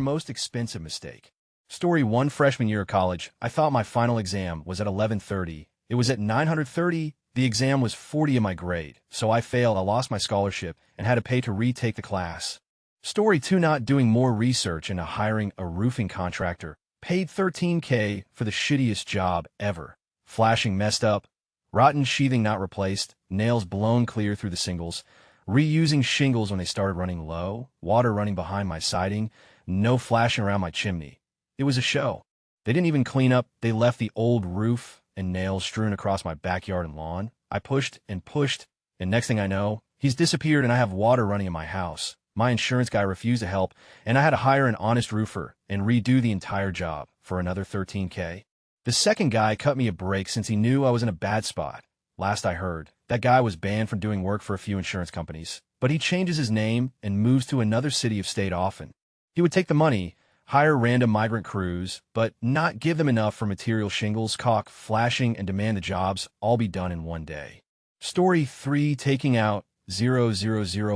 most expensive mistake. Story 1. Freshman year of college, I thought my final exam was at 1130. It was at 930. The exam was 40 of my grade, so I failed. I lost my scholarship and had to pay to retake the class. Story 2. Not doing more research into hiring a roofing contractor. Paid $13K for the shittiest job ever. Flashing messed up, rotten sheathing not replaced, nails blown clear through the shingles, reusing shingles when they started running low, water running behind my siding, no flashing around my chimney. It was a show. They didn't even clean up. They left the old roof and nails strewn across my backyard and lawn. I pushed, and next thing I know, he's disappeared and I have water running in my house. My insurance guy refused to help, and I had to hire an honest roofer and redo the entire job for another $13K. The second guy cut me a break since he knew I was in a bad spot. Last I heard, that guy was banned from doing work for a few insurance companies, but he changes his name and moves to another city of state often. He would take the money, hire random migrant crews, but not give them enough for material shingles, caulk, flashing, and demand the jobs all be done in one day. Story 3. Taking out 000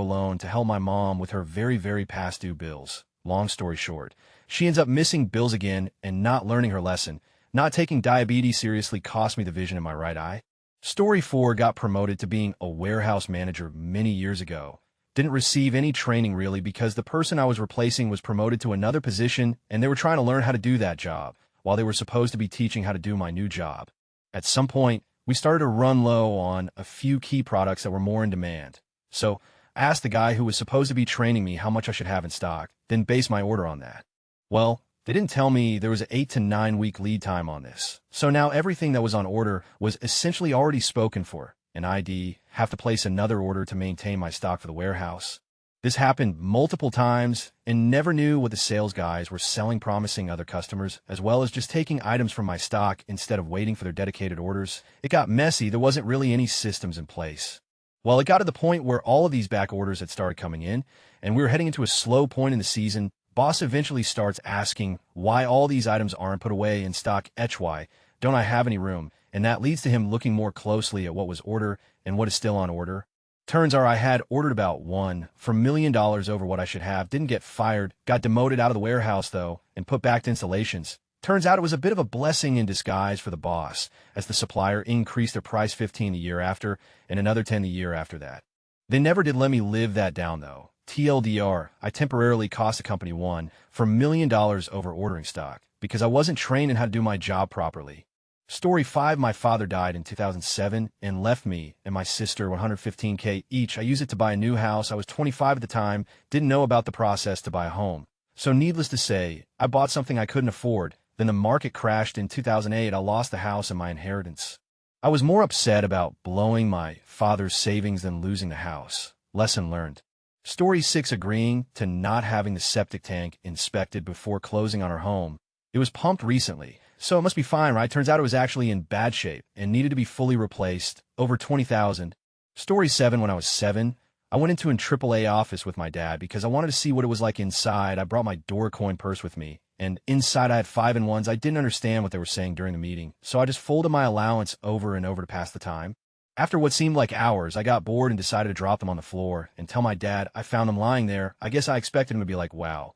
loan to help my mom with her very past due bills. Long story short, she ends up missing bills again and not learning her lesson. Not taking diabetes seriously cost me the vision in my right eye. Story 4. Got promoted to being a warehouse manager many years ago. Didn't receive any training really because the person I was replacing was promoted to another position and they were trying to learn how to do that job while they were supposed to be teaching how to do my new job. At some point, we started to run low on a few key products that were more in demand. So I asked the guy who was supposed to be training me how much I should have in stock, then base my order on that. Well, they didn't tell me there was an 8 to 9 week lead time on this. So now everything that was on order was essentially already spoken for, and I'd have to place another order to maintain my stock for the warehouse. This happened multiple times and never knew what the sales guys were selling, promising other customers, as well as just taking items from my stock instead of waiting for their dedicated orders. It got messy. There wasn't really any systems in place. Well, it got to the point where all of these back orders had started coming in, and we were heading into a slow point in the season. Boss eventually starts asking why all these items aren't put away in stock. Why don't I have any room? And that leads to him looking more closely at what was ordered and what is still on order. Turns out I had ordered about $1 million over what I should have, didn't get fired, got demoted out of the warehouse though, and put back to installations. Turns out it was a bit of a blessing in disguise for the boss, as the supplier increased their price 15 the year after and another 10 the year after that. They never did let me live that down though. TLDR, I temporarily cost the company $1 million over ordering stock because I wasn't trained in how to do my job properly. Story 5. My father died in 2007 and left me and my sister $115K each. I used it to buy a new house. I was 25 at the time, didn't know about the process to buy a home. So needless to say, I bought something I couldn't afford. Then the market crashed in 2008. I lost the house and my inheritance. I was more upset about blowing my father's savings than losing the house. Lesson learned. Story 6. Agreeing to not having the septic tank inspected before closing on our home. It was pumped recently, so it must be fine, right? Turns out it was actually in bad shape and needed to be fully replaced, over $20,000. Story 7. When I was 7, I went into an AAA office with my dad because I wanted to see what it was like inside. I brought my Dogecoin purse with me, and inside I had 5 and 1s. I didn't understand what they were saying during the meeting, so I just folded my allowance over and over to pass the time. After what seemed like hours, I got bored and decided to drop them on the floor and tell my dad I found them lying there. I guess I expected him to be like, wow,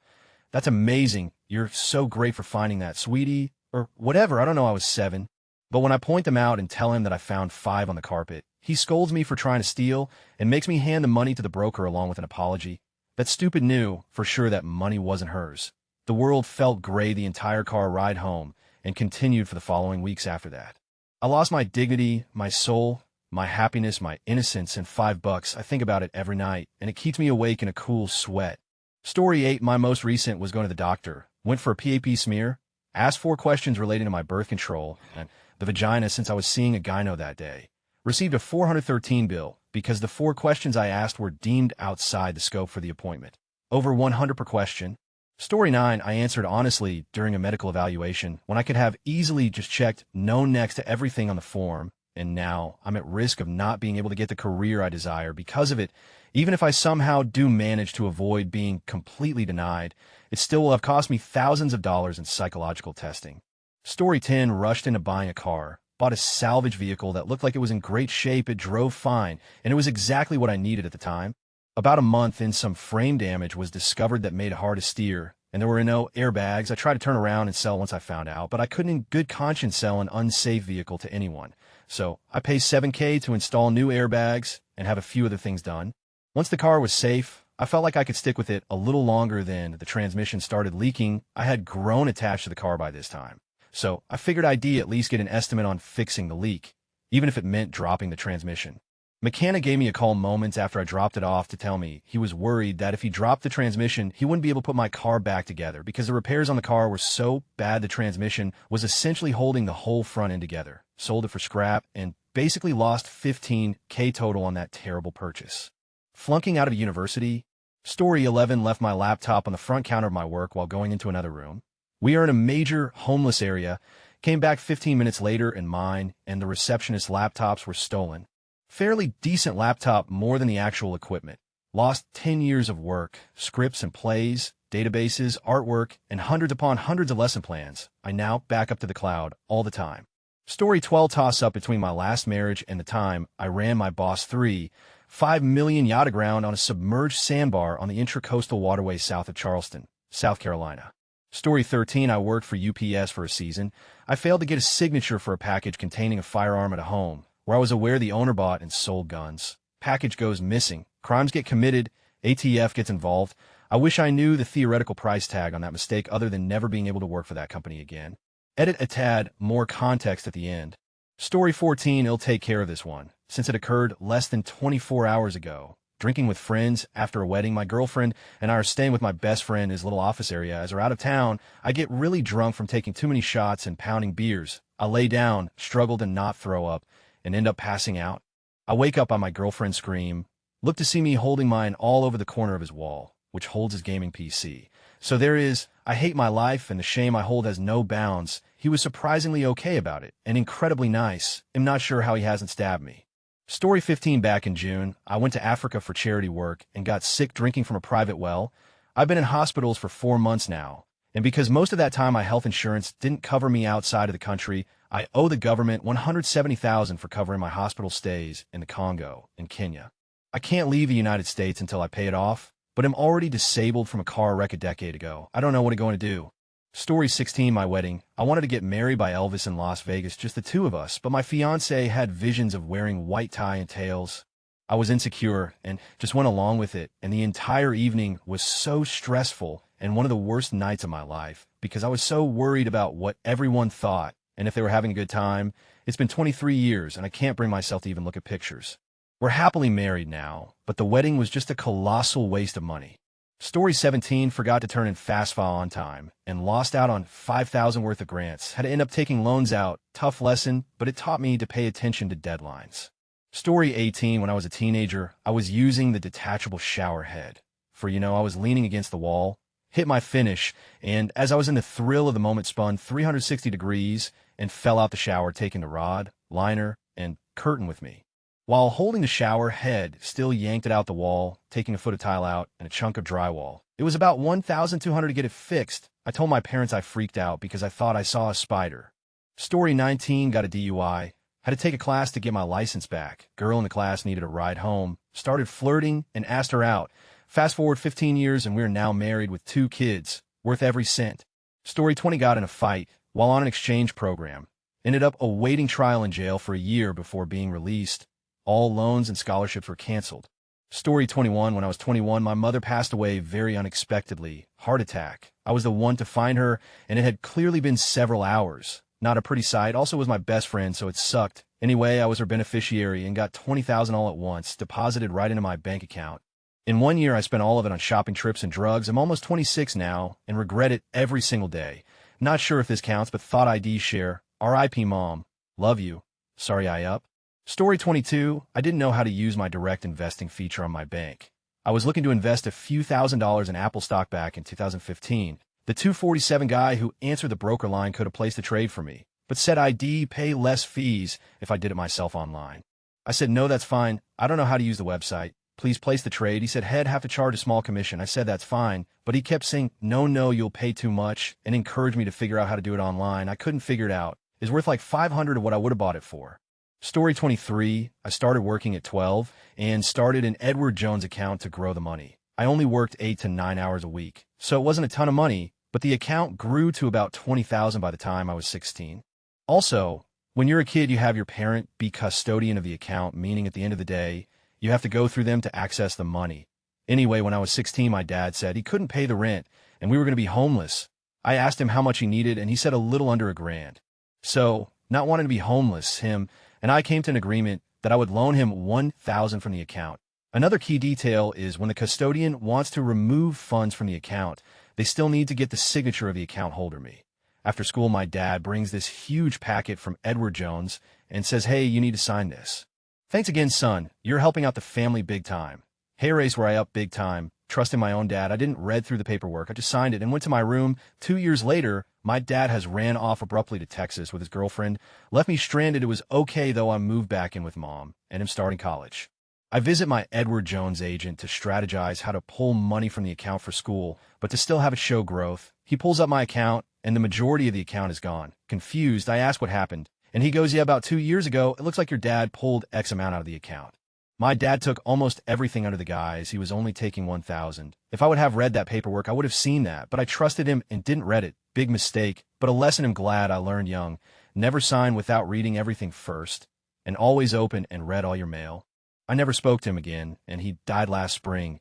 that's amazing. You're so great for finding that, sweetie, or whatever. I don't know, I was 7. But when I point them out and tell him that I found 5 on the carpet, he scolds me for trying to steal and makes me hand the money to the broker along with an apology. That stupid knew for sure that money wasn't hers. The world felt gray the entire car ride home and continued for the following weeks after that. I lost my dignity, my soul, my happiness, my innocence, and $5. I think about it every night, and it keeps me awake in a cool sweat. Story 8. My most recent was going to the doctor. Went for a PAP smear, asked 4 questions relating to my birth control and the vagina since I was seeing a gyno that day. Received a $413 bill because the 4 questions I asked were deemed outside the scope for the appointment. Over $100 per question. Story 9. I answered honestly during a medical evaluation when I could have easily just checked no next to everything on the form, and now I'm at risk of not being able to get the career I desire because of it. Even if I somehow do manage to avoid being completely denied, it still will have cost me thousands of dollars in psychological testing. Story 10. Rushed into buying a car. Bought a salvage vehicle that looked like it was in great shape. It drove fine, and it was exactly what I needed at the time. About a month in, some frame damage was discovered that made it hard to steer. and there were no airbags. I tried to turn around and sell once I found out, but I couldn't in good conscience sell an unsafe vehicle to anyone. So I paid $7K to install new airbags and have a few other things done. Once the car was safe, I felt like I could stick with it a little longer than the transmission started leaking. I had grown attached to the car by this time. So I figured I'd at least get an estimate on fixing the leak, even if it meant dropping the transmission. Mechanic gave me a call moments after I dropped it off to tell me he was worried that if he dropped the transmission, he wouldn't be able to put my car back together because the repairs on the car were so bad the transmission was essentially holding the whole front end together. Sold it for scrap and basically lost $15K total on that terrible purchase. Flunking out of university. Story 11 left my laptop on the front counter of my work while going into another room. We are in a major homeless area. Came back 15 minutes later and mine and the receptionist's laptops were stolen. Fairly decent laptop more than the actual equipment. Lost 10 years of work, scripts and plays, databases, artwork, and hundreds upon hundreds of lesson plans. I now back up to the cloud all the time. Story 12 toss-up between my last marriage and the time I ran my Boss 3, 5 million yacht aground on a submerged sandbar on the intracoastal waterway south of Charleston, South Carolina. Story 13, I worked for UPS for a season. I failed to get a signature for a package containing a firearm at a home, where I was aware the owner bought and sold guns. Package goes missing. Crimes get committed. ATF gets involved. I wish I knew the theoretical price tag on that mistake other than never being able to work for that company again. Edit a tad, more context at the end. Story 14, it'll take care of this one, since it occurred less than 24 hours ago. Drinking with friends after a wedding. My girlfriend and I are staying with my best friend in his little office area. As we're out of town, I get really drunk from taking too many shots and pounding beers. I lay down, struggle to not throw up, and end up passing out. I wake up on my girlfriend's scream, look to see me holding mine all over the corner of his wall, which holds his gaming PC. So there is, I hate my life and the shame I hold has no bounds. He was surprisingly okay about it and incredibly nice. I'm not sure how he hasn't stabbed me. Story 15, back in June, I went to Africa for charity work and got sick drinking from a private well. I've been in hospitals for 4 months now, and because most of that time my health insurance didn't cover me outside of the country, I owe the government $170,000 for covering my hospital stays in the Congo and Kenya. I can't leave the United States until I pay it off, but I'm already disabled from a car wreck a decade ago. I don't know what I'm going to do. Story 16, my wedding. I wanted to get married by Elvis in Las Vegas, just the two of us, but my fiancé had visions of wearing white tie and tails. I was insecure and just went along with it, and the entire evening was so stressful and one of the worst nights of my life because I was so worried about what everyone thought and if they were having a good time. It's been 23 years, and I can't bring myself to even look at pictures. We're happily married now, but the wedding was just a colossal waste of money. Story 17, forgot to turn in FAFSA on time and lost out on $5,000 worth of grants. Had to end up taking loans out. Tough lesson, but it taught me to pay attention to deadlines. Story 18, when I was a teenager, I was using the detachable shower head. I was leaning against the wall, hit my finish, and as I was in the thrill of the moment, spun 360 degrees and fell out the shower, taking the rod, liner, and curtain with me. While holding the shower head, still yanked it out the wall, taking a foot of tile out and a chunk of drywall. It was about $1,200 to get it fixed. I told my parents I freaked out because I thought I saw a spider. Story 19, got a DUI. Had to take a class to get my license back. Girl in the class needed a ride home. Started flirting and asked her out. Fast forward 15 years and we're now married with 2 kids, worth every cent. Story 20, got in a fight while on an exchange program. Ended up awaiting trial in jail for a year before being released. All loans and scholarships were canceled. Story 21, when I was 21, my mother passed away very unexpectedly. Heart attack. I was the one to find her, and it had clearly been several hours. Not a pretty sight. Also was my best friend, so it sucked. Anyway, I was her beneficiary and got $20,000 all at once, deposited right into my bank account. In 1 year, I spent all of it on shopping trips and drugs. I'm almost 26 now and regret it every single day. Not sure if this counts, but thought I'd share. R.I.P. Mom. Love you. Sorry I up. Story 22, I didn't know how to use my direct investing feature on my bank. I was looking to invest a few $1,000s in Apple stock back in 2015. The 247 guy who answered the broker line could have placed a trade for me, but said I'd pay less fees if I did it myself online. I said, no, that's fine. I don't know how to use the website. Please place the trade. He said, he'd have to charge a small commission. I said, that's fine. But he kept saying, no, you'll pay too much, and encouraged me to figure out how to do it online. I couldn't figure it out. It's worth like $500 of what I would have bought it for. Story 23, I started working at 12 and started an Edward Jones account to grow the money. I only worked 8 to 9 hours a week, so it wasn't a ton of money, but the account grew to about $20,000 by the time I was 16. Also, when you're a kid, you have your parent be custodian of the account, meaning at the end of the day, you have to go through them to access the money. Anyway, when I was 16, my dad said he couldn't pay the rent, and we were going to be homeless. I asked him how much he needed, and he said a little under $1,000. So, not wanting to be homeless, him and I came to an agreement that I would loan him $1,000 from the account. Another key detail is when the custodian wants to remove funds from the account, they still need to get the signature of the account holder, me. After school, my dad brings this huge packet from Edward Jones and says, "Hey, you need to sign this." "Thanks again, son. You're helping out the family big time." Hey, race where I up big time. Trusting my own dad, I didn't read through the paperwork. I just signed it and went to my room. 2 years later, my dad has ran off abruptly to Texas with his girlfriend, left me stranded. It was okay, though. I moved back in with mom and am starting college. I visit my Edward Jones agent to strategize how to pull money from the account for school, but to still have it show growth. He pulls up my account, and the majority of the account is gone. Confused, I ask what happened, and he goes, "Yeah, about 2 years ago, it looks like your dad pulled X amount out of the account." My dad took almost everything under the guise. He was only taking $1,000. If I would have read that paperwork, I would have seen that, but I trusted him and didn't read it. Big mistake, but a lesson I'm glad I learned young. Never sign without reading everything first, and always open and read all your mail. I never spoke to him again, and he died last spring.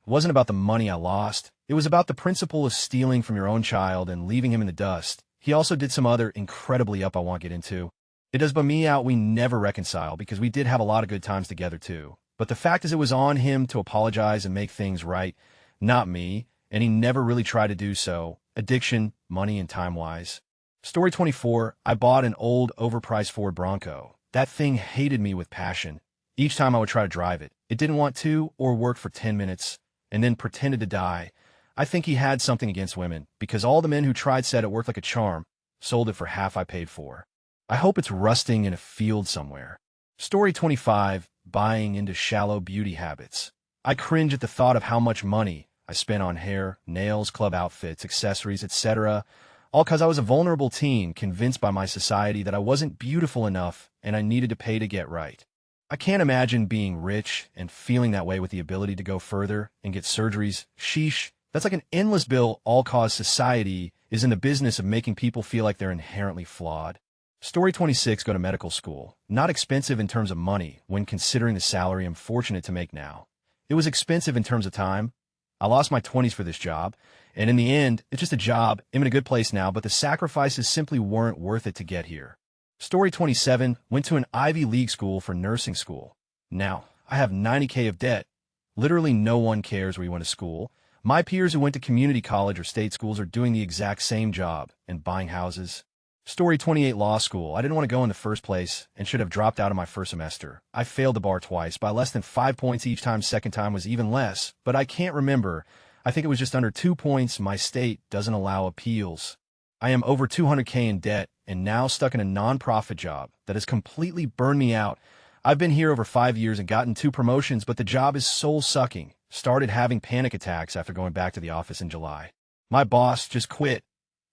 It wasn't about the money I lost. It was about the principle of stealing from your own child and leaving him in the dust. He also did some other incredibly up I won't get into. It does bum me out we never reconcile because we did have a lot of good times together too. But the fact is it was on him to apologize and make things right, not me, and he never really tried to do so. Addiction, money, and time-wise. Story 24, I bought an old, overpriced Ford Bronco. That thing hated me with passion. Each time I would try to drive it, it didn't want to or work for 10 minutes, and then pretended to die. I think he had something against women, because all the men who tried said it worked like a charm, sold it for half I paid for. I hope it's rusting in a field somewhere. Story 25, buying into shallow beauty habits. I cringe at the thought of how much money I spent on hair, nails, club outfits, accessories, etc., all because I was a vulnerable teen convinced by my society that I wasn't beautiful enough and I needed to pay to get right. I can't imagine being rich and feeling that way with the ability to go further and get surgeries. Sheesh, that's like an endless bill, all cause society is in the business of making people feel like they're inherently flawed. Story 26, go to medical school. Not expensive in terms of money when considering the salary I'm fortunate to make now. It was expensive in terms of time. I lost my 20s for this job, and in the end, it's just a job. I'm in a good place now, but the sacrifices simply weren't worth it to get here. Story 27, went to an Ivy League school for nursing school. Now, I have $90K of debt. Literally no one cares where you went to school. My peers who went to community college or state schools are doing the exact same job and buying houses. Story 28, law school. I didn't want to go in the first place and should have dropped out of my first semester. I failed the bar twice by less than 5 points each time. Second time was even less, but I can't remember. I think it was just under 2 points. My state doesn't allow appeals. I am over $200K in debt and now stuck in a nonprofit job that has completely burned me out. I've been here over 5 years and gotten 2 promotions, but the job is soul-sucking. Started having panic attacks after going back to the office in July. My boss just quit.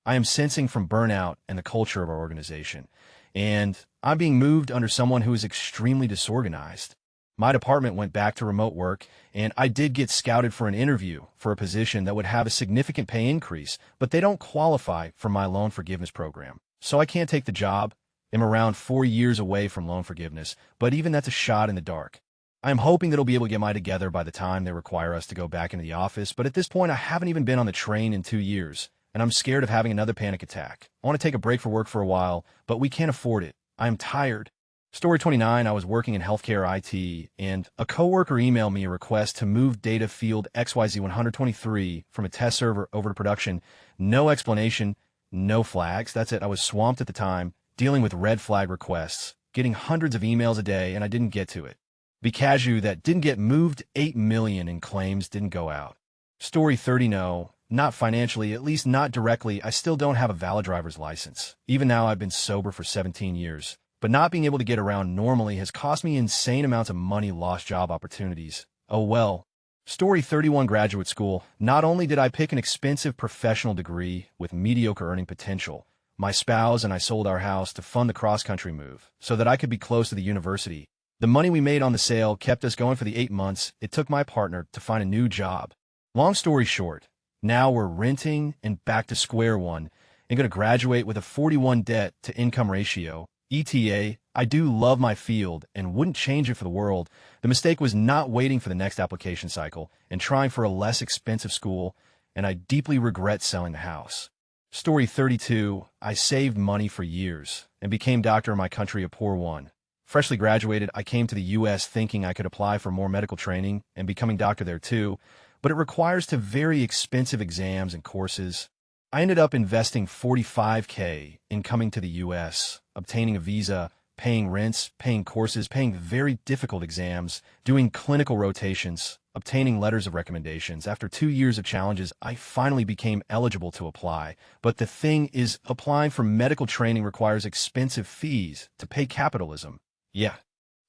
I am sensing from burnout and the culture of our organization, and I'm being moved under someone who is extremely disorganized. My department went back to remote work, and I did get scouted for an interview for a position that would have a significant pay increase, but they don't qualify for my loan forgiveness program. So I can't take the job. I'm around 4 years away from loan forgiveness, but even that's a shot in the dark. I am hoping that I'll be able to get my together by the time they require us to go back into the office, but at this point I haven't even been on the train in 2 years. And I'm scared of having another panic attack. I want to take a break for work for a while, but we can't afford it. I am tired. Story 29, I was working in healthcare IT, and a coworker emailed me a request to move data field XYZ123 from a test server over to production. No explanation, no flags. That's it. I was swamped at the time, dealing with red flag requests, getting hundreds of emails a day, and I didn't get to it. Be cashew that didn't get moved, 8 million in claims didn't go out. Story 30, no. Not financially, at least not directly. I still don't have a valid driver's license. Even now, I've been sober for 17 years. But not being able to get around normally has cost me insane amounts of money, lost job opportunities. Oh well. Story 31, graduate school. Not only did I pick an expensive professional degree with mediocre earning potential, my spouse and I sold our house to fund the cross-country move so that I could be close to the university. The money we made on the sale kept us going for the 8 months it took my partner to find a new job. Long story short, Now we're renting and back to square one and going to graduate with a 41 debt to income ratio. ETA, I do love my field and wouldn't change it for the world. The mistake was not waiting for the next application cycle and trying for a less expensive school, and I deeply regret selling the house. Story 32, I saved money for years and became doctor in my country, a poor one. Freshly graduated, I came to the U.S. thinking I could apply for more medical training and becoming doctor there too, but it requires very expensive exams and courses. I ended up investing $45K in coming to the U.S., obtaining a visa, paying rents, paying courses, paying very difficult exams, doing clinical rotations, obtaining letters of recommendations. After 2 years of challenges, I finally became eligible to apply. But the thing is, applying for medical training requires expensive fees to pay capitalism. Yeah.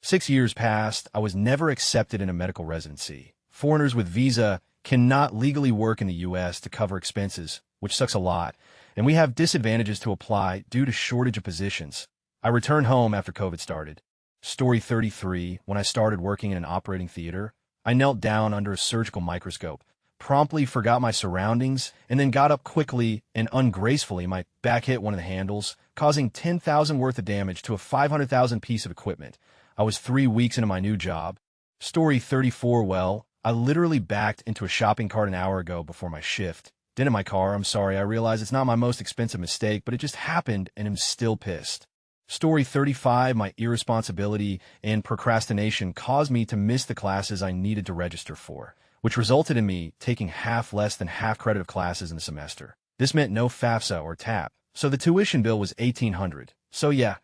6 years passed. I was never accepted in a medical residency. Foreigners with visa cannot legally work in the U.S. to cover expenses, which sucks a lot, and we have disadvantages to apply due to shortage of positions. I returned home after COVID started. Story 33, when I started working in an operating theater, I knelt down under a surgical microscope, promptly forgot my surroundings, and then got up quickly and ungracefully. My back hit one of the handles, causing $10,000 worth of damage to a $500,000 piece of equipment. I was 3 weeks into my new job. Story 34, well, I literally backed into a shopping cart an hour ago before my shift. Dented my car, I'm sorry, I realize it's not my most expensive mistake, but it just happened and I'm still pissed. Story 35, my irresponsibility and procrastination caused me to miss the classes I needed to register for, which resulted in me taking less than half credit of classes in the semester. This meant no FAFSA or TAP, so the tuition bill was $1,800. So yeah,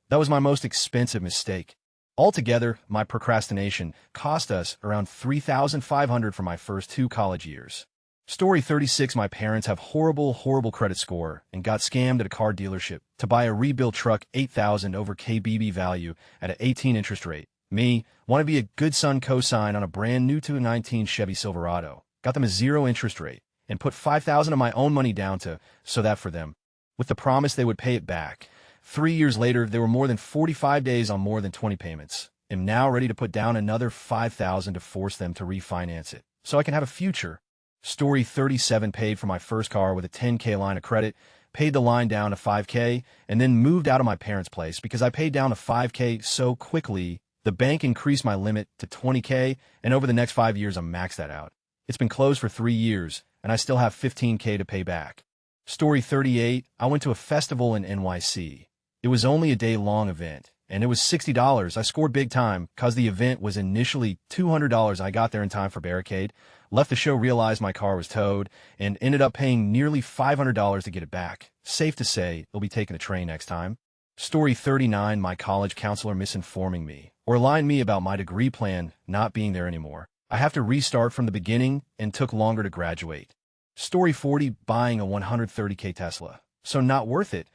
that was my most expensive mistake. Altogether, my procrastination cost us around $3,500 for my first 2 college years. Story 36, my parents have horrible credit score and got scammed at a car dealership to buy a rebuilt truck $8,000 over KBB value at an 18 interest rate. Me, want to be a good son cosign on a brand new 2019 Chevy Silverado. Got them a 0 interest rate and put $5,000 of my own money down so that for them, with the promise they would pay it back. 3 years later, there were more than 45 days on more than 20 payments. I'm now ready to put down another $5,000 to force them to refinance it so I can have a future. Story 37, paid for my first car with a 10K line of credit, paid the line down to 5K, and then moved out of my parents' place because I paid down to 5K so quickly, the bank increased my limit to 20K, and over the next 5 years, I maxed that out. It's been closed for 3 years, and I still have 15K to pay back. Story 38, I went to a festival in NYC. It was only a day-long event, and it was $60. I scored big time because the event was initially $200. I got there in time for barricade, left the show, realized my car was towed, and ended up paying nearly $500 to get it back. Safe to say, it'll be taking a train next time. Story 39, my college counselor misinforming me, or lying me about my degree plan not being there anymore. I have to restart from the beginning and took longer to graduate. Story 40, buying a 130K Tesla. So not worth it.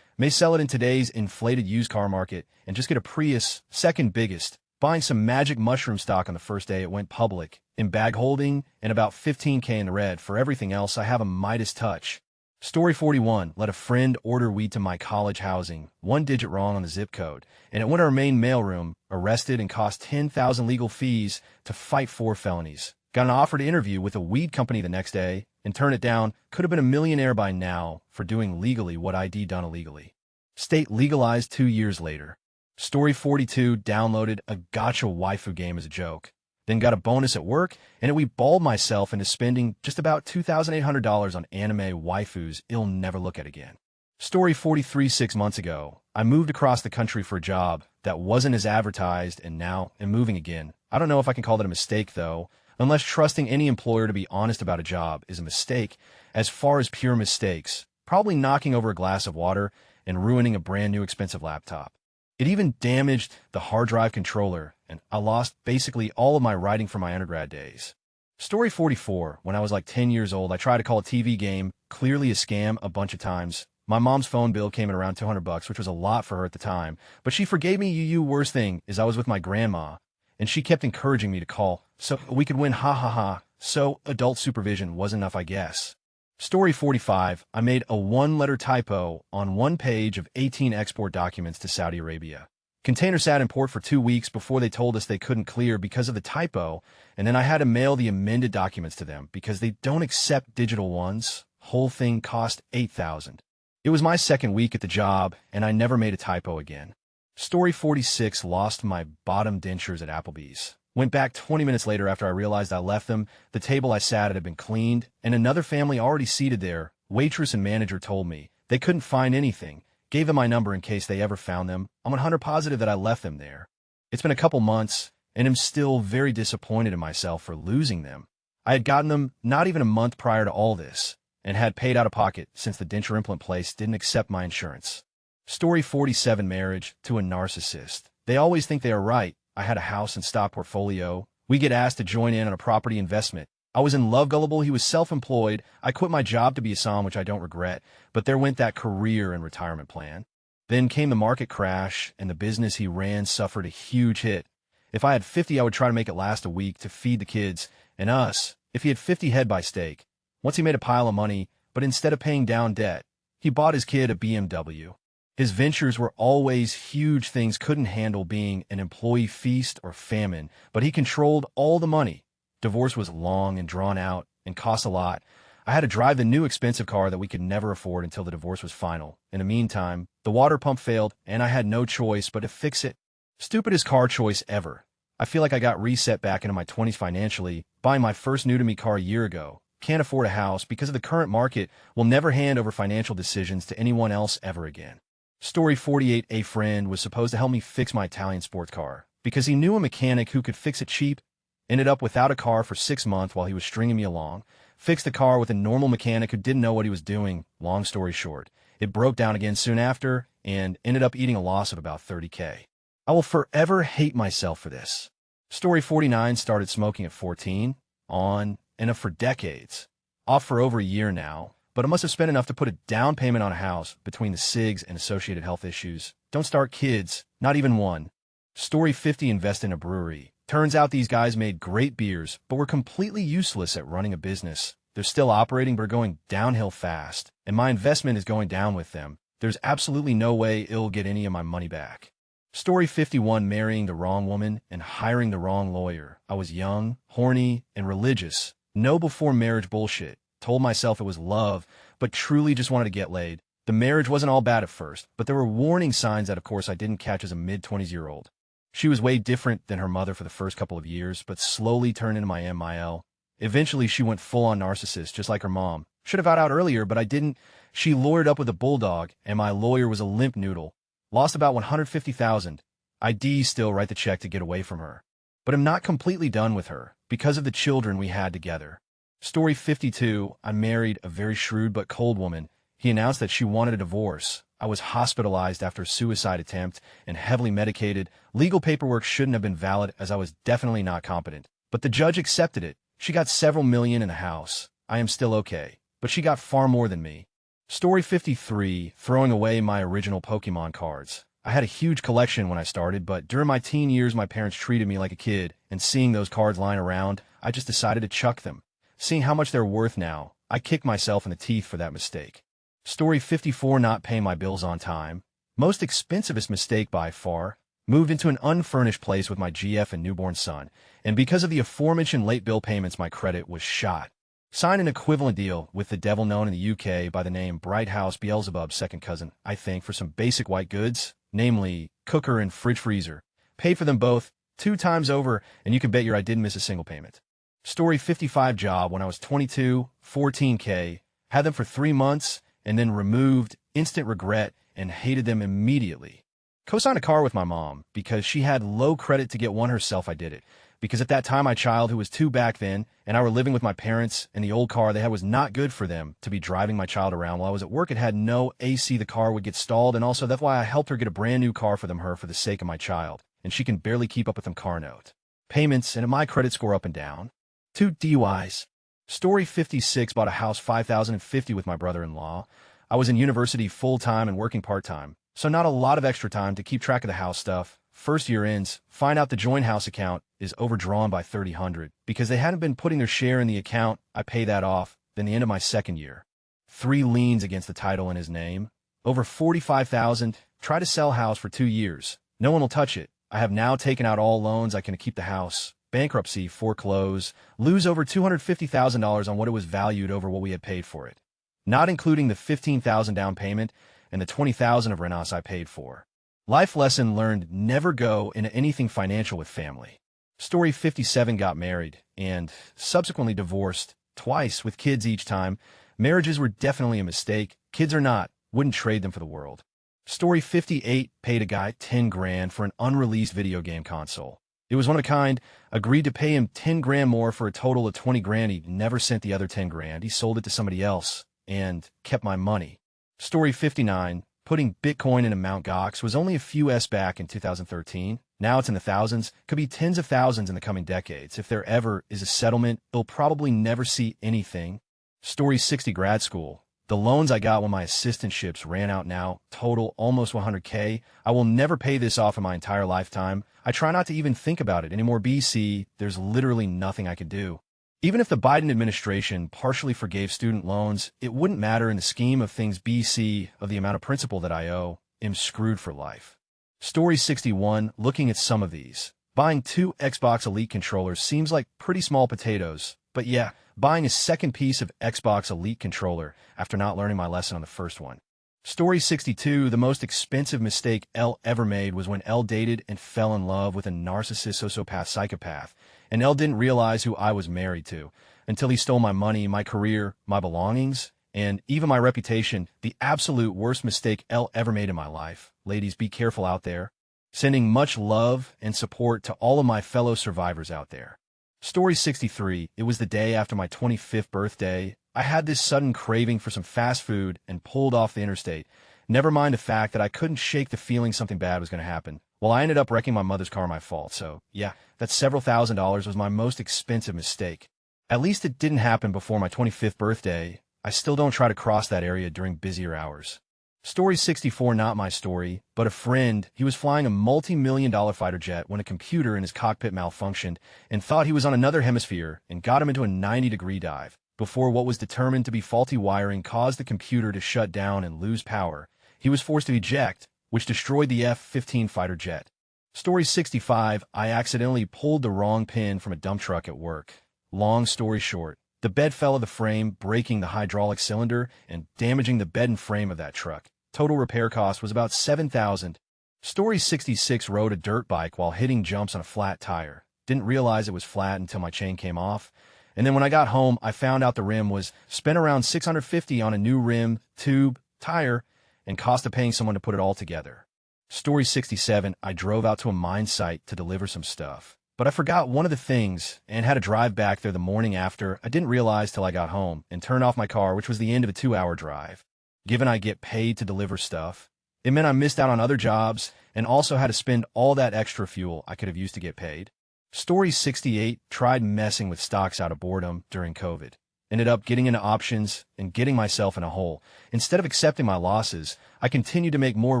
May sell it in today's inflated used car market and just get a Prius, second biggest. Buying some magic mushroom stock on the first day it went public, in bag holding, and about 15K in the red. For everything else, I have a Midas touch. Story 41, let a friend order weed to my college housing, 1 digit wrong on the zip code, and it went to our main mailroom, arrested and cost $10,000 legal fees to fight 4 felonies. Got an offer to interview with a weed company the next day, and turned it down. Could have been a millionaire by now for doing legally what I'd done illegally. State legalized 2 years later. Story 42, downloaded a gotcha waifu game as a joke. Then got a bonus at work, and we balled myself into spending just about $2,800 on anime waifus I'll never look at again. Story 43, 6 months ago, I moved across the country for a job that wasn't as advertised, and now am moving again. I don't know if I can call that a mistake, though, unless trusting any employer to be honest about a job is a mistake. As far as pure mistakes, probably knocking over a glass of water and ruining a brand new expensive laptop. It even damaged the hard drive controller, and I lost basically all of my writing from my undergrad days. Story 44, when I was like 10 years old, I tried to call a TV game, clearly a scam, a bunch of times. My mom's phone bill came in around $200, which was a lot for her at the time, but she forgave me. Worst thing is I was with my grandma, and she kept encouraging me to call, so we could win, ha ha ha. So adult supervision wasn't enough, I guess. Story 45, I made a 1-letter typo on 1 page of 18 export documents to Saudi Arabia. Container sat in port for 2 weeks before they told us they couldn't clear because of the typo, and then I had to mail the amended documents to them because they don't accept digital ones. Whole thing cost $8,000. It was my second week at the job, and I never made a typo again. Story 46, lost my bottom dentures at Applebee's. Went back 20 minutes later after I realized I left them. The table I sat at had been cleaned, and another family already seated there. Waitress and manager told me they couldn't find anything. Gave them my number in case they ever found them. I'm 100% positive that I left them there. It's been a couple months, and I'm still very disappointed in myself for losing them. I had gotten them not even a month prior to all this, and had paid out of pocket since the denture implant place didn't accept my insurance. Story 47, marriage to a narcissist. They always think they are right. I had a house and stock portfolio. We get asked to join in on a property investment. I was in love gullible. He was self-employed. I quit my job to be a som, which I don't regret, but there went that career and retirement plan. Then came the market crash, and the business he ran suffered a huge hit. If I had 50, I would try to make it last a week to feed the kids and us. If he had 50 head by stake. Once he made a pile of money, but instead of paying down debt, he bought his kid a BMW. His ventures were always huge things, couldn't handle being an employee feast or famine, but he controlled all the money. Divorce was long and drawn out and cost a lot. I had to drive the new expensive car that we could never afford until the divorce was final. In the meantime, the water pump failed, and I had no choice but to fix it. Stupidest car choice ever. I feel like I got reset back into my 20s financially, buying my first new-to-me car a year ago. Can't afford a house because of the current market. Will never hand over financial decisions to anyone else ever again. Story 48, a friend was supposed to help me fix my Italian sports car because he knew a mechanic who could fix it cheap. Ended up without a car for 6 months while he was stringing me along. Fixed the car with a normal mechanic who didn't know what he was doing. Long story short, it broke down again soon after and ended up eating a loss of about $30K. I will forever hate myself for this. Story 49, started smoking at 14, on and off for decades. Off for over a year now, but I must have spent enough to put a down payment on a house between the cigs and associated health issues. Don't start kids, not even one. Story 50, invest in a brewery. Turns out these guys made great beers, but were completely useless at running a business. They're still operating, but are going downhill fast, and my investment is going down with them. There's absolutely no way it'll get any of my money back. Story 51, marrying the wrong woman and hiring the wrong lawyer. I was young, horny, and religious. No before marriage bullshit. Told myself it was love, but truly just wanted to get laid. The marriage wasn't all bad at first, but there were warning signs that, of course, I didn't catch as a mid-20s-year-old. She was way different than her mother for the first couple of years, but slowly turned into my MIL. Eventually, she went full-on narcissist, just like her mom. Should have got out earlier, but I didn't. She lawyered up with a bulldog, and my lawyer was a limp noodle. Lost about $150,000. I still write the check to get away from her. But I'm not completely done with her, because of the children we had together. Story 52, I married a very shrewd but cold woman. He announced that she wanted a divorce. I was hospitalized after a suicide attempt and heavily medicated. Legal paperwork shouldn't have been valid as I was definitely not competent. But the judge accepted it. She got several million in the house. I am still okay. But she got far more than me. Story 53, throwing away my original Pokemon cards. I had a huge collection when I started, but during my teen years my parents treated me like a kid, and seeing those cards lying around, I just decided to chuck them. Seeing how much they're worth now, I kick myself in the teeth for that mistake. Story 54, not paying my bills on time. Most expensivest mistake by far. Moved into an unfurnished place with my GF and newborn son, and because of the aforementioned late bill payments, my credit was shot. Signed an equivalent deal with the devil known in the UK by the name Bright House Beelzebub's second cousin, I think, for some basic white goods, namely cooker and fridge freezer. Paid for them both 2 times over, and you can bet I didn't miss a single payment. Story 55, job when I was 22, $14K, had them for 3 months, and then removed, instant regret, and hated them immediately. Co-signed a car with my mom because she had low credit to get one herself. I did it because at that time my child, who was 2 back then, and I were living with my parents, and the old car they had was not good for them to be driving my child around. While I was at work, it had no AC, the car would get stalled, and also that's why I helped her get a brand new car for for the sake of my child, and she can barely keep up with them car note payments, and my credit score up and down. 2 DUIs. Story 56, bought a house $5,050 with my brother-in-law. I was in university full-time and working part-time, so not a lot of extra time to keep track of the house stuff. First year ends, find out the joint house account is overdrawn by $300 because they hadn't been putting their share in the account. I pay that off. Then the end of my second year. 3 liens against the title in his name. Over $45,000. Try to sell house for 2 years. No one will touch it. I have now taken out all loans I can to keep the house. Bankruptcy, foreclose, lose over $250,000 on what it was valued over what we had paid for it. Not including the $15,000 down payment and the $20,000 of rent I paid for. Life lesson learned: never go into anything financial with family. Story 57: got married and subsequently divorced twice with kids each time. Marriages were definitely a mistake. Kids or not, wouldn't trade them for the world. Story 58: paid a guy 10 grand for an unreleased video game console. It was one of a kind, agreed to pay him 10 grand more for a total of 20 grand. He never sent the other 10 grand. He sold it to somebody else and kept my money. Story 59: putting Bitcoin in a Mt. Gox was only a few S back in 2013. Now it's in the thousands, could be tens of thousands in the coming decades. If there ever is a settlement, it'll probably never see anything. Story 60: grad school. The loans I got when my assistantships ran out now total almost 100K. I will never pay this off in my entire lifetime. I try not to even think about it anymore. BC, there's literally nothing I could do. Even if the Biden administration partially forgave student loans, it wouldn't matter in the scheme of things. BC, of the amount of principal that I owe, am screwed for life. Story 61: looking at some of these. Buying 2 Xbox Elite controllers seems like pretty small potatoes, but yeah, buying a second piece of Xbox Elite controller after not learning my lesson on the first one. Story 62: the most expensive mistake Elle ever made was when Elle dated and fell in love with a narcissist, sociopath, psychopath, and Elle didn't realize who I was married to until he stole my money, my career, my belongings, and even my reputation. The absolute worst mistake Elle ever made in my life. Ladies, be careful out there. Sending much love and support to all of my fellow survivors out there. Story 63: it was the day after my 25th birthday. I had this sudden craving for some fast food and pulled off the interstate. Never mind the fact that I couldn't shake the feeling something bad was going to happen. Well, I ended up wrecking my mother's car, my fault. So yeah, that several $1,000s was my most expensive mistake. At least it didn't happen before my 25th birthday. I still don't try to cross that area during busier hours. Story 64: not my story, but a friend. He was flying a multi-million-dollar fighter jet when a computer in his cockpit malfunctioned and thought he was on another hemisphere and got him into a 90-degree dive. Before what was determined to be faulty wiring caused the computer to shut down and lose power, he was forced to eject, which destroyed the F-15 fighter jet. Story 65: I accidentally pulled the wrong pin from a dump truck at work. Long story short, the bed fell of the frame, breaking the hydraulic cylinder and damaging the bed and frame of that truck. Total repair cost was about $7,000. Story 66: rode a dirt bike while hitting jumps on a flat tire. Didn't realize it was flat until my chain came off. And then when I got home, I found out the rim was spent around $650 on a new rim, tube, tire, and cost of paying someone to put it all together. Story 67: I drove out to a mine site to deliver some stuff, but I forgot one of the things and had to drive back there the morning after. I didn't realize till I got home and turned off my car, which was the end of a 2-hour drive. Given I get paid to deliver stuff, it meant I missed out on other jobs and also had to spend all that extra fuel I could have used to get paid. Story 68: tried messing with stocks out of boredom during COVID. Ended up getting into options and getting myself in a hole. Instead of accepting my losses, I continued to make more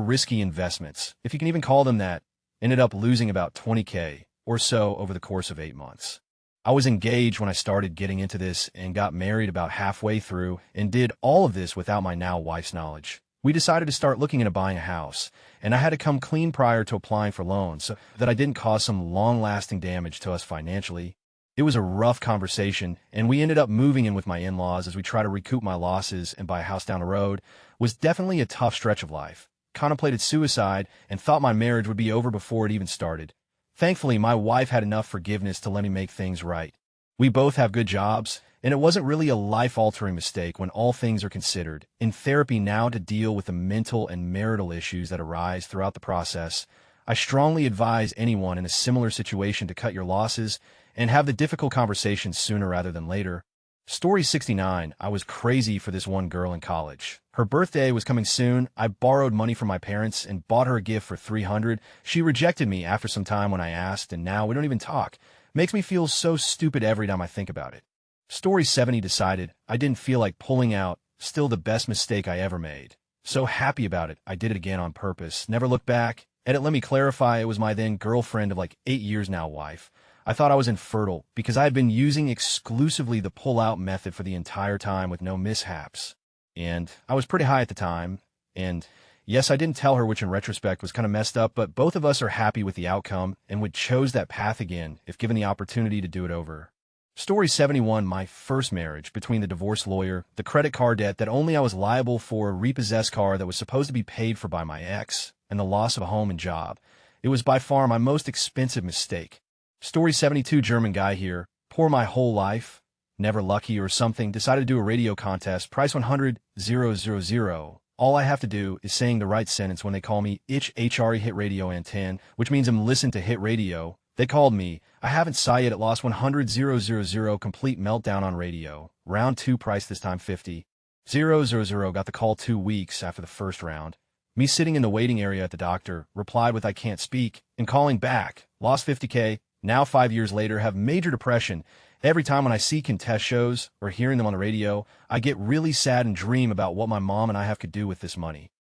risky investments, if you can even call them that. Ended up losing about 20K or so over the course of 8 months. I was engaged when I started getting into this and got married about halfway through and did all of this without my now wife's knowledge. We decided to start looking into buying a house, and I had to come clean prior to applying for loans so that I didn't cause some long-lasting damage to us financially. It was a rough conversation, and we ended up moving in with my in-laws as we try to recoup my losses and buy a house down the road. It was definitely a tough stretch of life. Contemplated suicide and thought my marriage would be over before it even started. Thankfully, my wife had enough forgiveness to let me make things right. We both have good jobs, and it wasn't really a life-altering mistake when all things are considered. In therapy now to deal with the mental and marital issues that arise throughout the process, I strongly advise anyone in a similar situation to cut your losses and have the difficult conversations sooner rather than later. Story 69: I was crazy for this one girl in college. Her birthday was coming soon. I borrowed money from my parents and bought her a gift for $300. She rejected me after some time when I asked, and now we don't even talk. Makes me feel so stupid every time I think about it. Story 70: decided I didn't feel like pulling out. Still the best mistake I ever made. So happy about it. I did it again on purpose. Never looked back. Edit, let me clarify, it was my then girlfriend of like 8 years now wife. I thought I was infertile because I had been using exclusively the pull-out method for the entire time with no mishaps. And I was pretty high at the time, and Yes, I didn't tell her, which in retrospect was kind of messed up, but both of us are happy with the outcome and would chose that path again if given the opportunity to do it over. Story 71, my first marriage, between the divorce lawyer, the credit card debt that only I was liable for, a repossessed car that was supposed to be paid for by my ex, and the loss of a home and job. It was by far my most expensive mistake. Story 72, German guy here. Poor my whole life. Never lucky or something. Decided to do a radio contest. Price 100,000. All I have to do is saying the right sentence when they call me HRE Hit Radio Antenn, which means I'm listened to hit radio. They called me. I haven't saw yet. It lost 100,000. Complete meltdown on radio. Round 2 price this time 50,000. Got the call 2 weeks after the first round. Me sitting in the waiting area at the doctor, replied with I can't speak, and calling back. Lost 50K. Now 5 years later, have major depression. Every time when I see contest shows or hearing them on the radio, I get really sad and dream about what my mom and I have could do with this money.